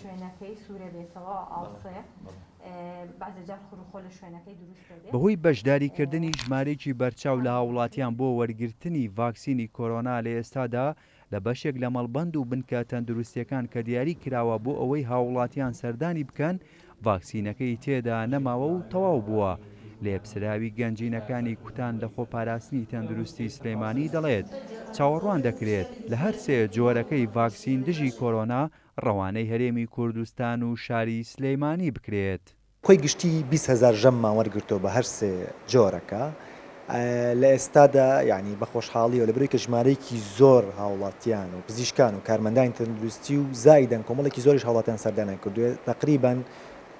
شوێنەکەی سوورە بێتەوە ئاڵسەیە بەعزە جار خروخۆ لە شوێنەکەی دروستە بێت. بەهۆی بەشداریکردنی ژمارەیەکی بەرچاو لە هاوڵاتیان بۆ وەرگرتنی ڤاکسینی کۆرۆنا لە ئێستادا لە بەشێک لە مەڵبەند و بنکە تەندروستیەکان کە دیاری کراوە بۆ ئەوەی هاوڵاتیان سەردانی بکەن ڤاکسینەکەی تێدا نەماوە و تەواو بووە. لێپسراوی گەنجینەکانی کوتان لە خۆپاراستنی تەندروستی سلەیمانی دەڵێت چاوەڕوان دەکرێت لە هەر سێ جۆرەکەی ڤاکسین دژی کۆرۆنا ڕەوانەی هەرێمی کوردستان و شاری سلەیمانی بکرێت. خۆی گشتی 20,000 ژەممان وەرگرتەوە بە هەر سێ جۆرەکە لە ئێستادا یعنی بە خۆشحاڵی و لە بروی کە ژمارەیەکی زۆر هاوڵاتیان و پزیشکان و کارمەندانی تەندروستی و زایدەن کۆمەڵێکی زۆریش هاوڵاتیان سەردانیان کردوێت تقریباً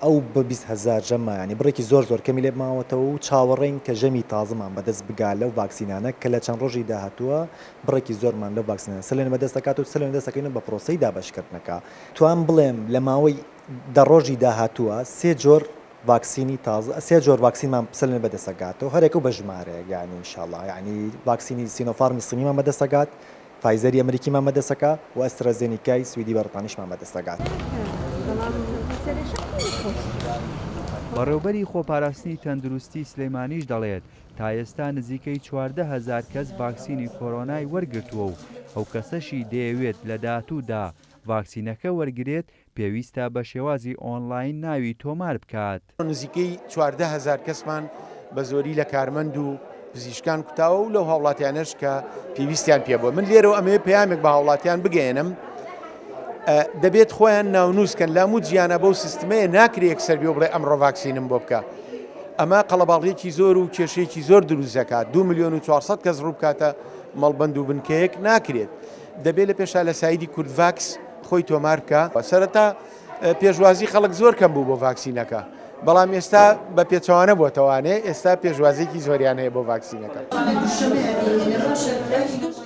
ئەو بە 20,000 ژەمە ینی بڕێکی زۆر کەمی لێ ماوەتەوە و چاوەڕێین کە ژەمی تازەمان بەدەست بگا لەو ڤاکسینانە کە لە چەند ڕۆژی داهاتووە بڕێکی زۆرمان لەو ڤاکسینە سەلێن بەدەست دەکات و سەلێن دەستەکەین بە پرۆسەی دابەشکردنەکە. توان بڵێم لە ماوەی دە ڕۆژی داهاتووە سێ جۆر ڤاکسینی تازە سێ جۆر ڤاکسینمان سەلێن بەدەستەگاتەوە هەرێک و بە ژمارەیە یعنی ئینشاڵڵا یعنی ڤاکسینی سینۆفارمی سنیمان بەدەستەگات فایزەری ئەمریکیمان بەدەستەکە و ئەسترازێنیکای سویدی بەریتانیشمان بەدەستەگات. بەڕێوەبەری خۆپاراستنی تەندروستی سلەیمانیش دەڵێت تا ئێستا نزیکەی 14,000 کەس ڤاکسینی کۆرۆنای وەرگرتووە و ئەو کەسەشی دەیەوێت لە داهاتوودا ڤاکسینەکە وەرگرێت پێویستە بە شێوازی ئۆنلاین ناوی تۆمار بکات. نزیکەی 14,000 کەسمان بە زۆری لە کارمەند و پزیشکان کوتاوە و لەو هاوڵاتیانش کە پێویستیان پێ بووە. من لێرەوە ئەمێ پەیامێک بە هاوڵاتیان بگەێنم دەبێت خۆیان ناونووسکەن لە هەموو جیانە بەو سیستمەیە ناکرێت یەکسەر بێ بڵێ ئەمڕۆ ڤاکسینم بۆ بکە. ئەمە قەڵەباڵغێکی زۆر و کێشەیەکی زۆر دروست دەکات. 2,400,000 کەس ڕوو بکاتە مەڵبەند و بنکەیەک ناکرێت. دەبێت لە پێشا لە سایدی کوردڤاکس خۆی تۆمار بکە. سەرەتا پێشوازی خەڵک زۆر کەم بوو بۆ ڤاکسینەکە. بەڵام ئێستا بە پێچەوانە بۆتەوانێ ئێستا پێشوازێکی زۆریان هەیە بۆ ڤاکسینەکە.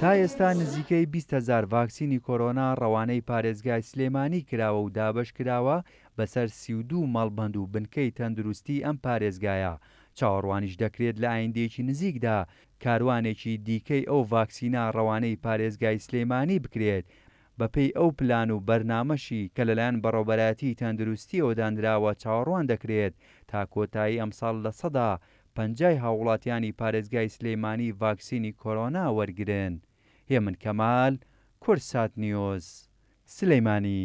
تا ئێستا نزیکەی 20,000 ڤاکسینی کۆرۆنا ڕەوانەی پارێزگای سلێمانی کراوە و دابش کراوە بەسەر 32 مەڵبەند و بنکەی تەندروستی ئەم پارێزگایە. چاوەڕوانیش دەکرێت لە ئایندێکی نزیکدا کاروانێکی دیکەی ئەو ڤاکسینە ڕەوانەی پارێزگای سلێمانی بکرێت بەپێی ئەو پلان و بەرنامەشی کە لەلایەن بەڕێوەبەرایەتی تەندروستیەوە دانراوە چاوەڕوان دەکرێت تا کۆتایی ئەمساڵ لە 50 هاوڵاتیانی پارێزگای سلێمانی ڤاکسینی کۆرۆنا وەرگرن. هێمن کەمال، کورسات نیۆز، سلەیمانی.